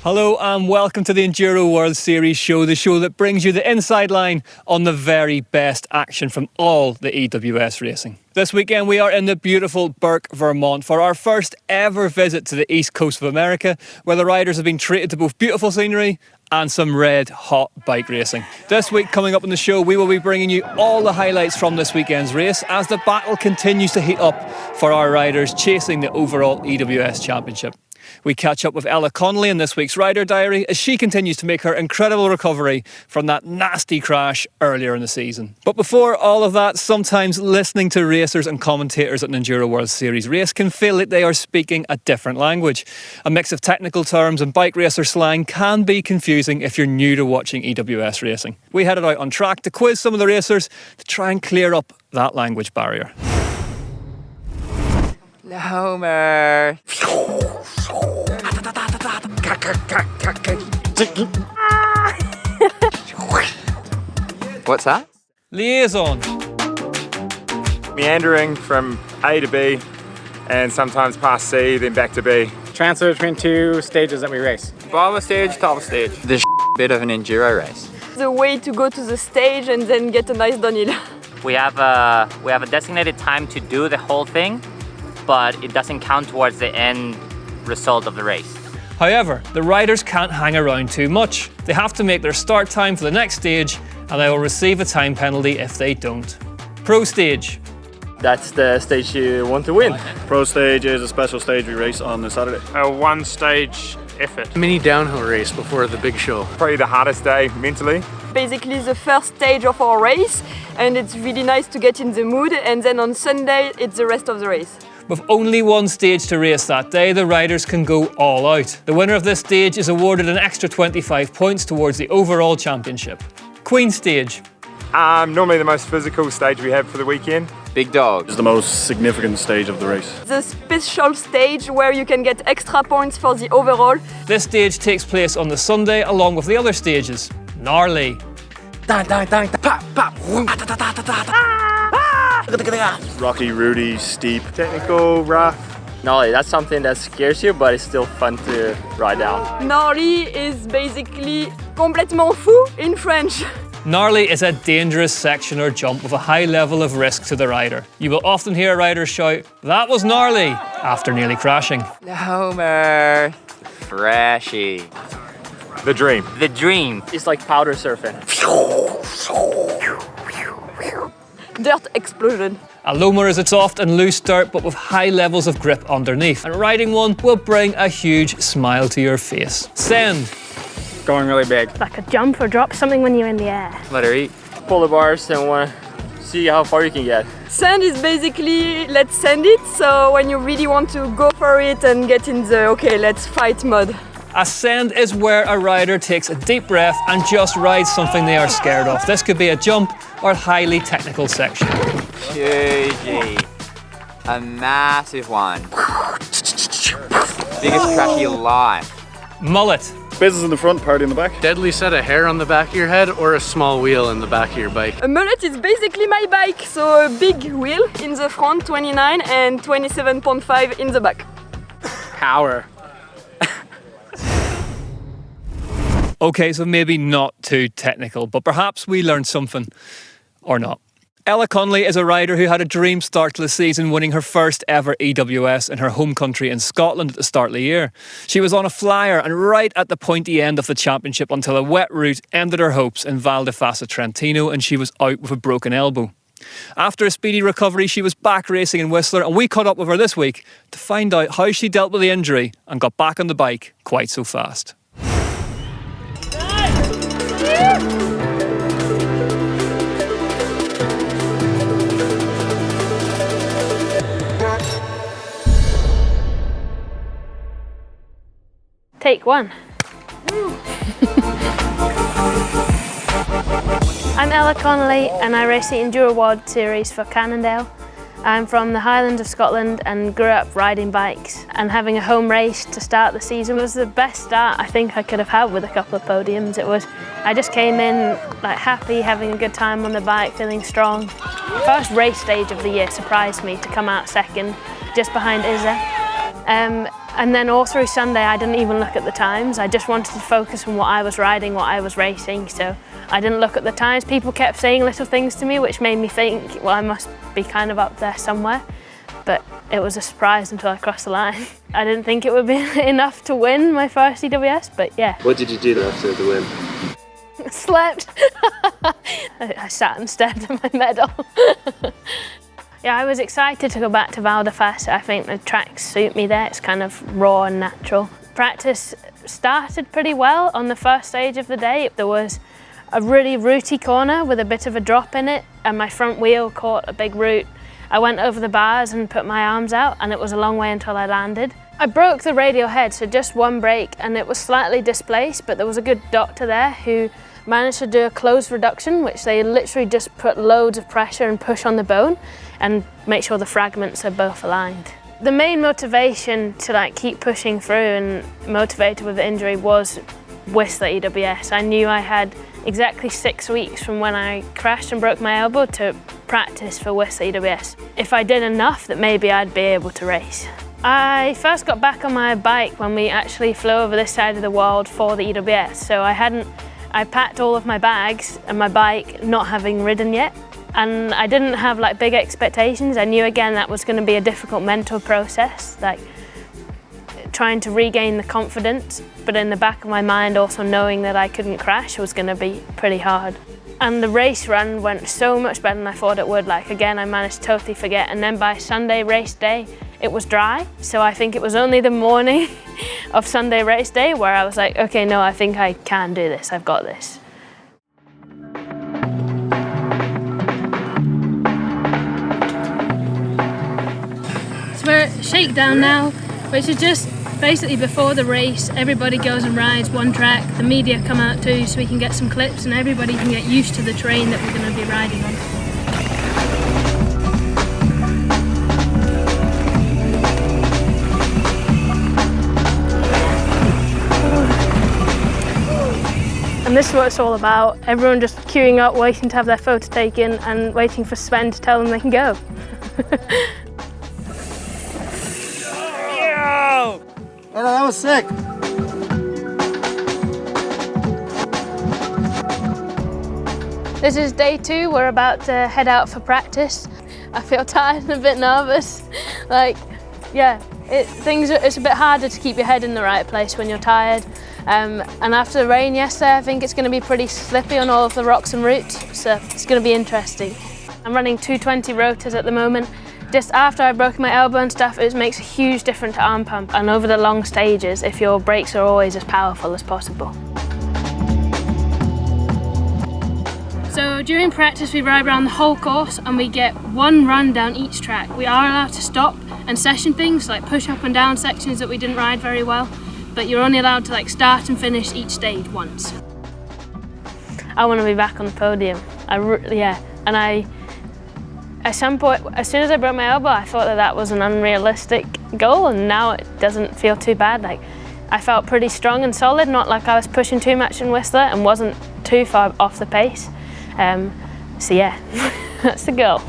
Hello and welcome to the Enduro World Series show, the show that brings you the inside line on the very best action from all the EWS racing. This weekend we are in the beautiful Burke, Vermont for our first ever visit to the east coast of America, where the riders have been treated to both beautiful scenery and some red hot bike racing. This week coming up on the show, we will be bringing you all the highlights from this weekend's race as the battle continues to heat up for our riders chasing the overall EWS championship. We catch up with Connolly in this week's Rider Diary as she continues to make her incredible recovery from that nasty crash earlier in the season. But before all of that, sometimes listening to racers and commentators at an Enduro World Series race can feel like they are speaking a different language. A mix of technical terms and bike racer slang can be confusing if you're new to watching EWS racing. We headed out on track to quiz some of the racers to try and clear up that language barrier. Homer. What's that? Liaison. Meandering from A to B and sometimes past C, then back to B. Transfer between two stages that we race. Bottom stage, top stage. The bit of an enduro race. The way to go to the stage and then get a nice downhill. We have a designated time to do the whole thing, but it doesn't count towards the end result of the race. However, the riders can't hang around too much. They have to make their start time for the next stage and they will receive a time penalty if they don't. Pro stage. That's the stage you want to win. Pro stage is a special stage we race on the Saturday. A one-stage effort. Mini downhill race before the big show. Probably the hardest day mentally. Basically the first stage of our race, and it's really nice to get in the mood, and then on Sunday it's the rest of the race. With only one stage to race that day, the riders can go all out. The winner of this stage is awarded an extra 25 points towards the overall championship. Queen stage. Normally the most physical stage we have for the weekend. Big dog. It's the most significant stage of the race. The special stage where you can get extra points for the overall. This stage takes place on the Sunday along with the other stages. Gnarly. Rocky, rooty, steep. Technical, rough. No, that's something that scares you, but it's still fun to ride down. Gnarly is basically complètement fou in French. Gnarly is a dangerous section or jump with a high level of risk to the rider. You will often hear a rider shout, "That was gnarly," after nearly crashing. Homer. Freshy. The dream. The dream. It's like powder surfing. Dirt explosion. A loamer is its soft and loose dirt but with high levels of grip underneath, and riding one will bring a huge smile to your face. Send. Going really big. Like a jump or drop, something when you're in the air. Let her eat. Pull the bars and want to see how far you can get. Sand is basically let's send it, so when you really want to go for it and get in the okay, let's fight mode. A send is where a rider takes a deep breath and just rides something they are scared of. This could be a jump or a highly technical section. Huge. A massive one. Biggest crash alive. Mullet. Business in the front, party in the back. Deadly set of hair on the back of your head or a small wheel in the back of your bike. A mullet is basically my bike, so a big wheel in the front, 29, and 27.5 in the back. Power. Okay, so maybe not too technical, but perhaps we learned something, or not. Connolly is a rider who had a dream start to the season, winning her first ever EWS in her home country in Scotland at the start of the year. She was on a flyer and right at the pointy end of the championship until a wet route ended her hopes in Val di Fassa Trentino and she was out with a broken elbow. After a speedy recovery, she was back racing in Whistler, and we caught up with her this week to find out how she dealt with the injury and got back on the bike quite so fast. Take one. I'm Connolly and I race the Enduro World Series for Cannondale. I'm from the Highlands of Scotland and grew up riding bikes, and having a home race to start the season was the best start I think I could have had with a couple of podiums. I just came in like happy, having a good time on the bike, feeling strong. The first race stage of the year surprised me to come out second, just behind Izza. And then all through Sunday, I didn't even look at the times. I just wanted to focus on what I was riding, what I was racing. So I didn't look at the times. People kept saying little things to me, which made me think, well, I must be kind of up there somewhere. But it was a surprise until I crossed the line. I didn't think it would be enough to win my first EWS, but yeah. What did you do after the win? Slept. I sat and stared at my medal. Yeah, I was excited to go back to Val d'Ifast. I think the tracks suit me there. It's kind of raw and natural. Practice started pretty well on the first stage of the day. There was a really rooty corner with a bit of a drop in it, and my front wheel caught a big root. I went over the bars and put my arms out, and it was a long way until I landed. I broke the radial head, so just one break, and it was slightly displaced, but there was a good doctor there who managed to do a closed reduction, which they literally just put loads of pressure and push on the bone and make sure the fragments are both aligned. The main motivation to keep pushing through and motivated with the injury was Whistler EWS. I knew I had exactly 6 weeks from when I crashed and broke my elbow to practice for Whistler EWS. If I did enough, that maybe I'd be able to race. I first got back on my bike when we actually flew over this side of the world for the EWS. So I packed all of my bags and my bike, not having ridden yet. And I didn't have big expectations. I knew again that was going to be a difficult mental process, trying to regain the confidence, but in the back of my mind also knowing that I couldn't crash was going to be pretty hard. And the race run went so much better than I thought it would. Again, I managed to totally forget, and then by Sunday race day, it was dry. So I think it was only the morning of Sunday race day where I was like, okay, no, I think I can do this, I've got this. So we're at Shakedown now, which is just basically before the race. Everybody goes and rides one track, the media come out too so we can get some clips and everybody can get used to the terrain that we're going to be riding on. And this is what it's all about. Everyone just queuing up, waiting to have their photo taken and waiting for Sven to tell them they can go. Oh no, that was sick. This is day 2. We're about to head out for practice. I feel tired and a bit nervous. It's a bit harder to keep your head in the right place when you're tired. And after the rain yesterday, I think it's going to be pretty slippy on all of the rocks and roots, so it's going to be interesting. I'm running 220 rotors at the moment. Just after I broke my elbow and stuff, it makes a huge difference to arm pump, and over the long stages, if your brakes are always as powerful as possible. So during practice, we ride around the whole course and we get one run down each track. We are allowed to stop and session things, like push up and down sections that we didn't ride very well, but you're only allowed to start and finish each stage once. I want to be back on the podium. At some point, as soon as I broke my elbow, I thought that was an unrealistic goal, and now it doesn't feel too bad. I felt pretty strong and solid, not like I was pushing too much in Whistler and wasn't too far off the pace. So yeah, that's the goal.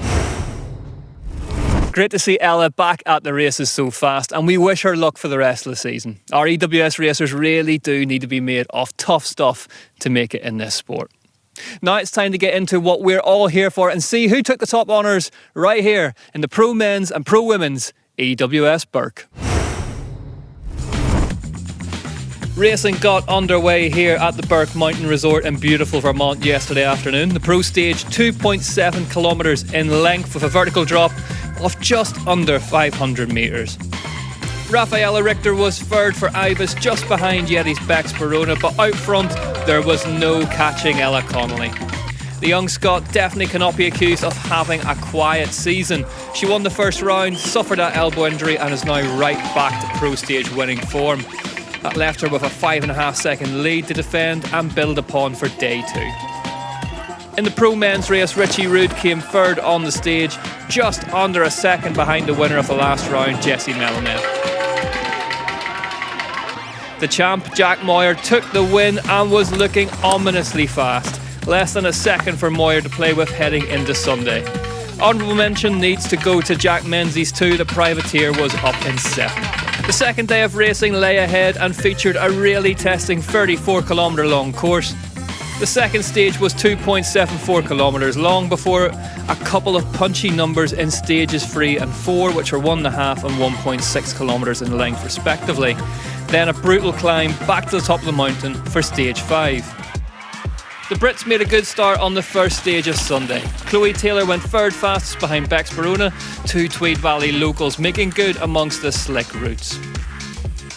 Great to see Ella back at the races so fast, and we wish her luck for the rest of the season. Our EWS racers really do need to be made of tough stuff to make it in this sport. Now it's time to get into what we're all here for and see who took the top honours right here in the Pro Men's and Pro Women's EWS Burke. Racing got underway here at the Burke Mountain Resort in beautiful Vermont yesterday afternoon. The Pro Stage, 2.7 kilometres in length with a vertical drop of just under 500 metres. Rafaela Richter was third for Ibis, just behind Yeti's Bex Barona, but out front there was no catching Ella Connolly. The young Scot definitely cannot be accused of having a quiet season. She won the first round, suffered that elbow injury and is now right back to Pro Stage winning form. That left her with a 5.5 second lead to defend and build upon for day 2. In the Pro Men's race, Richie Rood came third on the stage, just under a second behind the winner of the last round, Jesse Melamed. The champ, Jack Moyer, took the win and was looking ominously fast. Less than a second for Moyer to play with heading into Sunday. Honourable mention needs to go to Jack Menzies too. The privateer was up in 7th. The second day of racing lay ahead and featured a really testing 34-kilometre long course. The second stage was 2.74 kilometres long before a couple of punchy numbers in stages 3 and 4, which are 1.5 and 1.6 kilometres in length respectively. Then a brutal climb back to the top of the mountain for stage 5. The Brits made a good start on the first stage of Sunday. Chloe Taylor went third fastest behind Bex Barona, two Tweed Valley locals making good amongst the slick routes.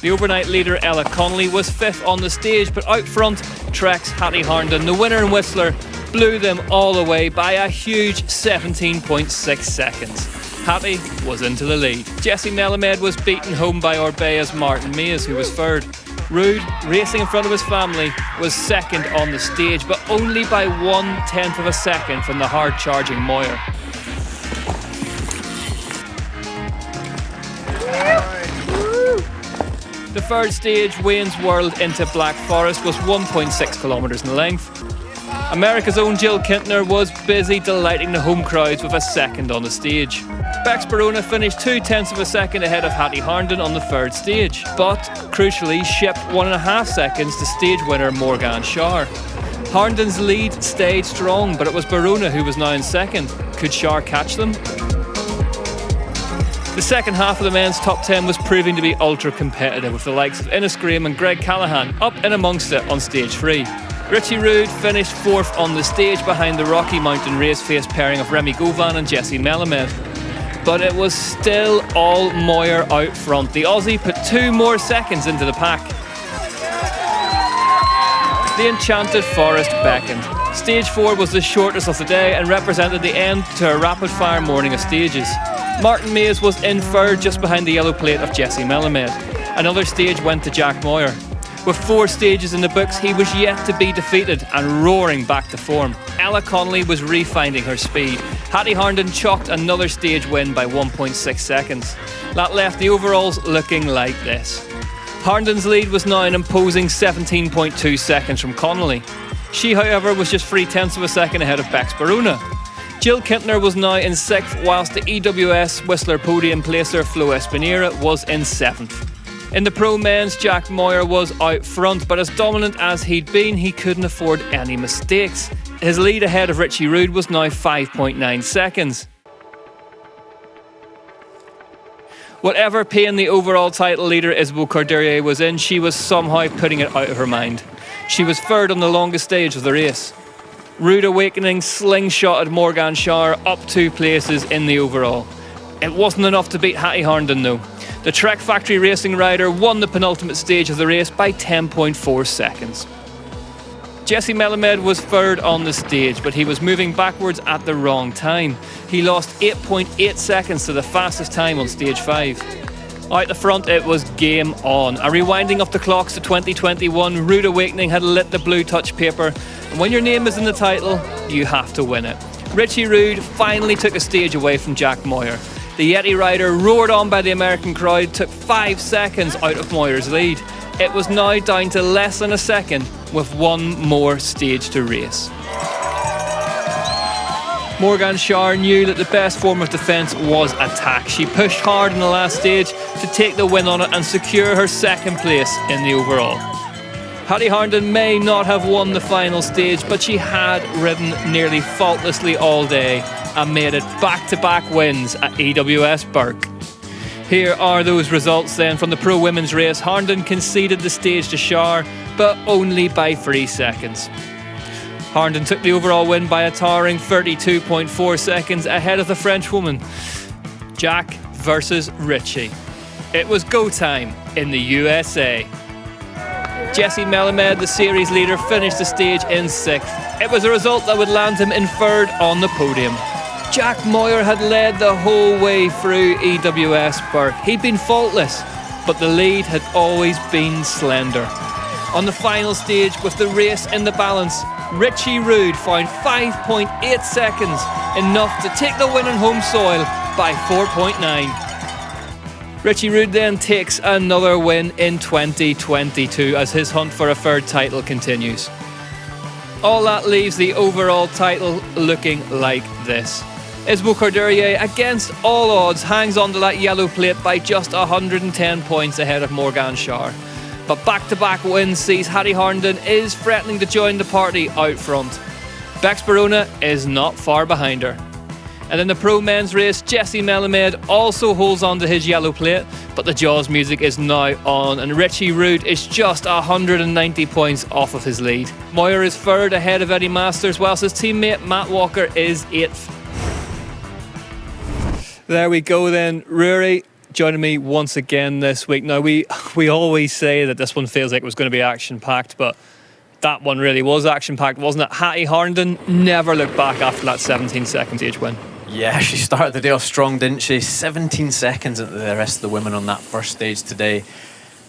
The overnight leader Ella Connolly was fifth on the stage, but out front, Trek's Hattie Harnden, the winner and whistler, blew them all away by a huge 17.6 seconds. Hattie was into the lead. Jesse Melamed was beaten home by Orbea's Martin Mays, who was third. Rude, racing in front of his family, was second on the stage, but only by 1/10 of a second from the hard-charging Moyer. The third stage, Wayne's World into Black Forest, was 1.6 kilometres in length. America's own Jill Kintner was busy delighting the home crowds with a second on the stage. Bex Barona finished 0.2 of a second ahead of Hattie Harnden on the third stage, but crucially shipped 1.5 seconds to stage winner Morgan Shar. Harnden's lead stayed strong, but it was Barona who was now in second. Could Shar catch them? The second half of the men's top 10 was proving to be ultra competitive, with the likes of Innes Graham and Greg Callahan up in amongst it on stage 3. Richie Rude finished fourth on the stage behind the Rocky Mountain race-face pairing of Remy Govan and Jesse Melamed. But it was still all Moyer out front. The Aussie put 2 more seconds into the pack. The Enchanted Forest beckoned. Stage 4 was the shortest of the day and represented the end to a rapid-fire morning of stages. Martin Mays was in third just behind the yellow plate of Jesse Melamed. Another stage went to Jack Moyer. With 4 stages in the books, he was yet to be defeated and roaring back to form. Ella Connolly was refinding her speed. Hattie Harnden chalked another stage win by 1.6 seconds. That left the overalls looking like this. Harnden's lead was now an imposing 17.2 seconds from Connolly. She, however, was just 0.3 of a second ahead of Bex Barona. Jill Kintner was now in 6th, whilst the EWS Whistler podium placer Flo Espinera was in 7th. In the pro men's, Jack Moyer was out front, but as dominant as he'd been, he couldn't afford any mistakes. His lead ahead of Richie Rude was now 5.9 seconds. Whatever pain the overall title leader Isabelle Cordelier was in, she was somehow putting it out of her mind. She was third on the longest stage of the race. Rude Awakening slingshotted Morgan Shar up 2 places in the overall. It wasn't enough to beat Hattie Harnden though. The Trek Factory Racing rider won the penultimate stage of the race by 10.4 seconds. Jesse Melamed was third on the stage, but he was moving backwards at the wrong time. He lost 8.8 seconds to the fastest time on stage 5. Out the front, it was game on. A rewinding of the clocks to 2021, Rude Awakening had lit the blue touch paper, and when your name is in the title, you have to win it. Richie Rude finally took a stage away from Jack Moyer. The Yeti rider, roared on by the American crowd, took 5 seconds out of Moyer's lead. It was now down to less than a second, with 1 more stage to race. Morgan Shar knew that the best form of defence was attack. She pushed hard in the last stage to take the win on it and secure her 2nd place in the overall. Hattie Harnden may not have won the final stage, but she had ridden nearly faultlessly all day and made it back-to-back wins at EWS Burke. Here are those results then from the pro women's race. Harnden conceded the stage to Shar, but only by 3 seconds. Harnden took the overall win by a towering 32.4 seconds ahead of the French woman. Jack versus Richie. It was go time in the USA. Jesse Melamed, the series leader, finished the stage in 6th. It was a result that would land him in 3rd on the podium. Jack Moyer had led the whole way through EWS Burke. He'd been faultless, but the lead had always been slender. On the final stage, with the race in the balance, Richie Rude found 5.8 seconds, enough to take the win on home soil by 4.9. Richie Rude then takes another win in 2022 as his hunt for a 3rd title continues. All that leaves the overall title looking like this. Isbou against all odds, hangs on to that yellow plate by just 110 points ahead of Morgan Schär. But back-to-back wins sees Hattie Harnden is threatening to join the party out front. Bex Barona is not far behind her. And in the pro men's race, Jesse Melamed also holds on to his yellow plate, but the Jaws music is now on, and Richie Rude is just 190 points off of his lead. Moyer is third ahead of Eddie Masters, whilst his teammate Matt Walker is 8th. There we go then, Rory joining me once again this week. Now we always say that this one feels like it was going to be action-packed, but that one really was action-packed, wasn't it? Hattie Harnden never looked back after that 17-second stage win. Yeah, she started the day off strong, didn't she? 17 seconds into the rest of the women on that first stage today.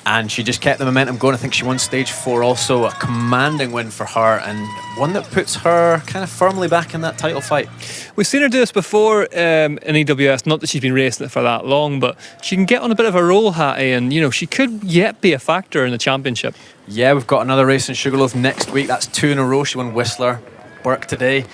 And she just kept the momentum going. I think she won stage 4 also, a commanding win for her, and one that puts her kind of firmly back in that title fight. We've seen her do this before in EWS, not that she's been racing it for that long, but she can get on a bit of a roll, Hattie, and she could yet be a factor in the championship. Yeah, we've got another race in Sugarloaf next week. That's 2 in a row. She won Whistler, Burke today.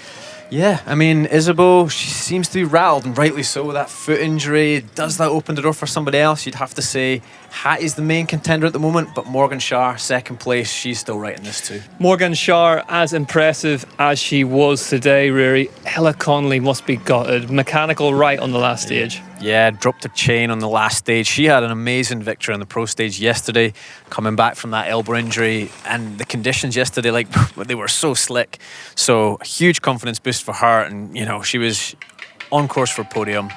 Yeah, I mean, Isabeau, she seems to be rattled, and rightly so. That foot injury, does that open the door for somebody else? You'd have to say Hattie's the main contender at the moment, but Morgan Schär, second place, she's still right in this too. Morgan Schär, as impressive as she was today, Rory, Ella Connolly must be gutted. Mechanical right on the last stage. Yeah, dropped her chain on the last stage. She had an amazing victory on the pro stage yesterday, coming back from that elbow injury, and the conditions yesterday, they were so slick. So a huge confidence boost for her, and she was on course for a podium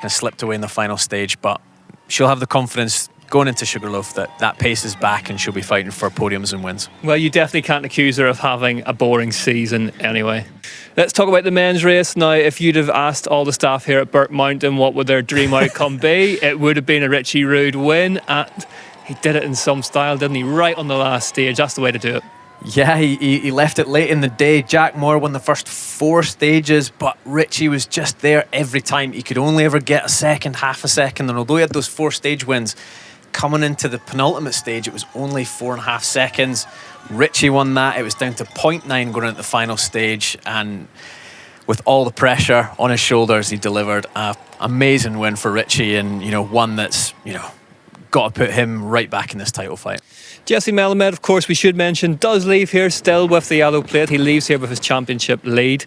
and slipped away in the final stage, but she'll have the confidence going into Sugarloaf that pace is back, and she'll be fighting for podiums and wins. Well, you definitely can't accuse her of having a boring season anyway. Let's talk about the men's race now. If you'd have asked all the staff here at Burke Mountain what would their dream outcome be, it would have been a Richie Rude win, and he did it in some style, didn't he? Right on the last stage. That's the way to do it. Yeah, he left it late in the day. Jack Moore won the first 4 stages, but Richie was just there every time. He could only ever get a second, half a second, and although he had those 4 stage wins, coming into the penultimate stage, it was only 4.5 seconds. Richie won that. It was down to 0.9 going into the final stage, and with all the pressure on his shoulders, he delivered an amazing win for Richie, and one that's got to put him right back in this title fight. Jesse Melamed, of course, we should mention, does leave here still with the yellow plate. He leaves here with his championship lead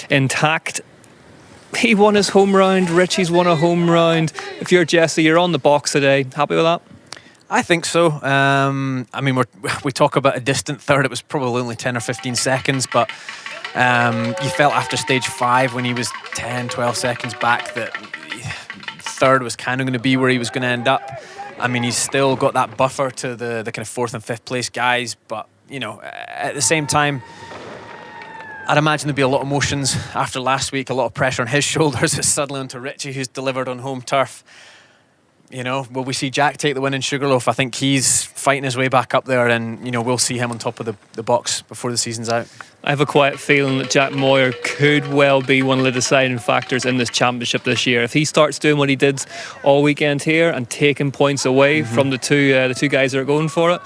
intact. He won his home round. Richie's won a home round. If you're Jesse, you're on the box today. Happy with that? I think so. I mean, we talk about a distant third. It was probably only 10 or 15 seconds, but you felt after stage 5 when he was 10, 12 seconds back that third was kind of going to be where he was going to end up. I mean, he's still got that buffer to the kind of 4th and 5th place guys, but, at the same time, I'd imagine there'd be a lot of emotions after last week, a lot of pressure on his shoulders. It's suddenly onto Richie, who's delivered on home turf. Will we see Jack take the win in Sugarloaf? I think he's fighting his way back up there, and we'll see him on top of the box before the season's out. I have a quiet feeling that Jack Moyer could well be one of the deciding factors in this championship this year. If he starts doing what he did all weekend here and taking points away from the two guys that are going for it,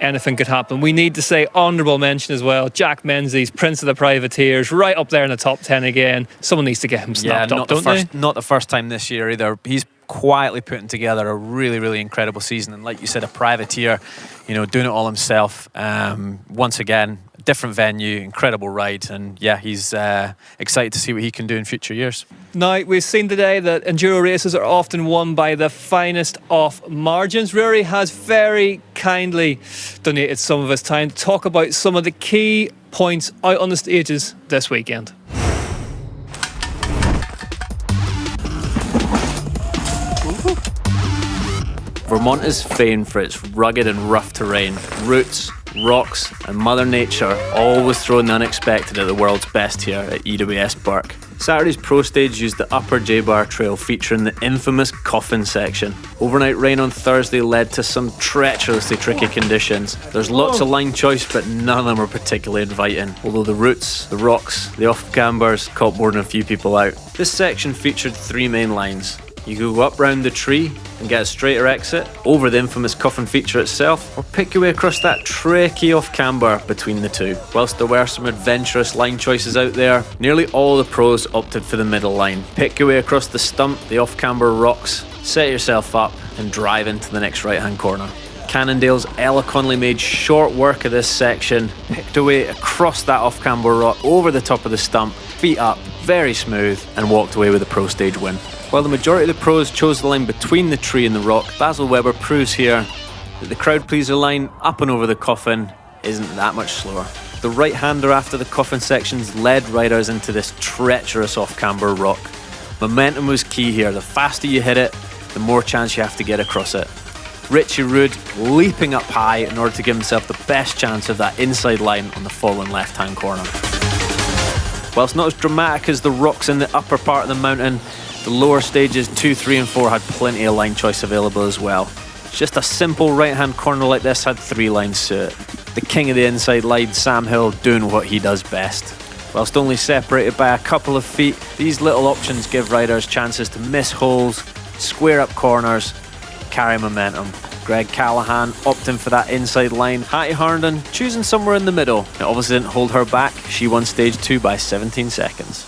anything could happen. We need to say honourable mention as well. Jack Menzies, Prince of the Privateers, right up there in the top 10 again. Someone needs to get him snapped up, don't they? Not the first time this year either. He's quietly putting together a really, really incredible season, and like you said, a privateer, doing it all himself. Once again, different venue, incredible ride, and yeah, he's excited to see what he can do in future years. Now, we've seen today that enduro races are often won by the finest of margins. Rory has very kindly donated some of his time to talk about some of the key points out on the stages this weekend. Vermont is famed for its rugged and rough terrain. Roots, rocks and Mother Nature always throwing the unexpected at the world's best here at EWS Burke. Saturday's pro stage used the upper J-Bar trail featuring the infamous coffin section. Overnight rain on Thursday led to some treacherously tricky conditions. There's lots of line choice, but none of them were particularly inviting, although the roots, the rocks, the off-cambers caught more than a few people out. This section featured 3 main lines: You could go up round the tree and get a straighter exit over the infamous coffin feature itself, or pick your way across that tricky off-camber between the two. Whilst there were some adventurous line choices out there, nearly all the pros opted for the middle line. Pick your way across the stump, the off-camber rocks, set yourself up and drive into the next right-hand corner. Cannondale's Ella Connolly made short work of this section, picked away across that off-camber rock, over the top of the stump, feet up, very smooth, and walked away with a pro stage win. While the majority of the pros chose the line between the tree and the rock, Basil Weber proves here that the crowd pleaser line up and over the coffin isn't that much slower. The right-hander after the coffin sections led riders into this treacherous off-camber rock. Momentum was key here. The faster you hit it, the more chance you have to get across it. Richie Rood leaping up high in order to give himself the best chance of that inside line on the fallen left-hand corner. Whilst not as dramatic as the rocks in the upper part of the mountain, the lower stages 2, 3 and 4 had plenty of line choice available as well. Just a simple right-hand corner like this had 3 lines to it. The king of the inside line, Sam Hill, doing what he does best. Whilst only separated by a couple of feet, these little options give riders chances to miss holes, square up corners, carry momentum. Greg Callahan opting for that inside line. Hattie Harnden choosing somewhere in the middle. It obviously didn't hold her back. She won stage 2 by 17 seconds.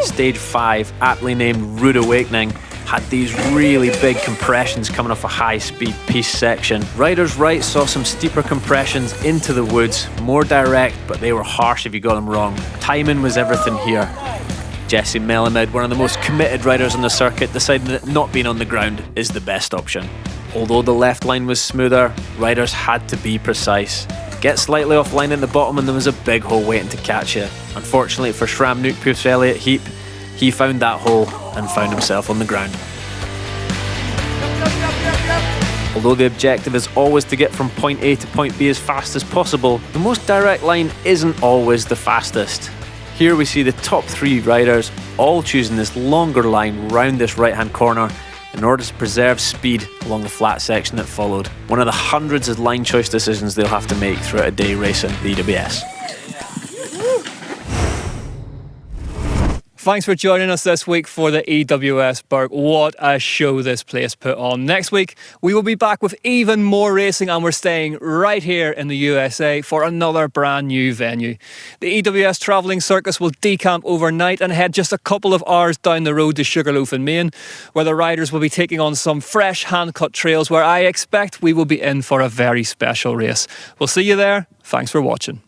Stage 5, aptly named Rude Awakening, had these really big compressions coming off a high-speed piece section. Riders right saw some steeper compressions into the woods, more direct, but they were harsh if you got them wrong. Timing was everything here. Jesse Melamed, one of the most committed riders on the circuit, decided that not being on the ground is the best option. Although the left line was smoother, riders had to be precise. Get slightly offline at the bottom and there was a big hole waiting to catch you. Unfortunately for Shram Nukpus Elliott Heap, he found that hole and found himself on the ground. Although the objective is always to get from point A to point B as fast as possible, the most direct line isn't always the fastest. Here we see the top 3 riders all choosing this longer line round this right-hand corner in order to preserve speed along the flat section that followed. One of the hundreds of line choice decisions they'll have to make throughout a day racing the EWS. Thanks for joining us this week for the EWS Burke. What a show this place put on. Next week, we will be back with even more racing, and we're staying right here in the USA for another brand new venue. The EWS Travelling Circus will decamp overnight and head just a couple of hours down the road to Sugarloaf in Maine, where the riders will be taking on some fresh hand-cut trails where I expect we will be in for a very special race. We'll see you there. Thanks for watching.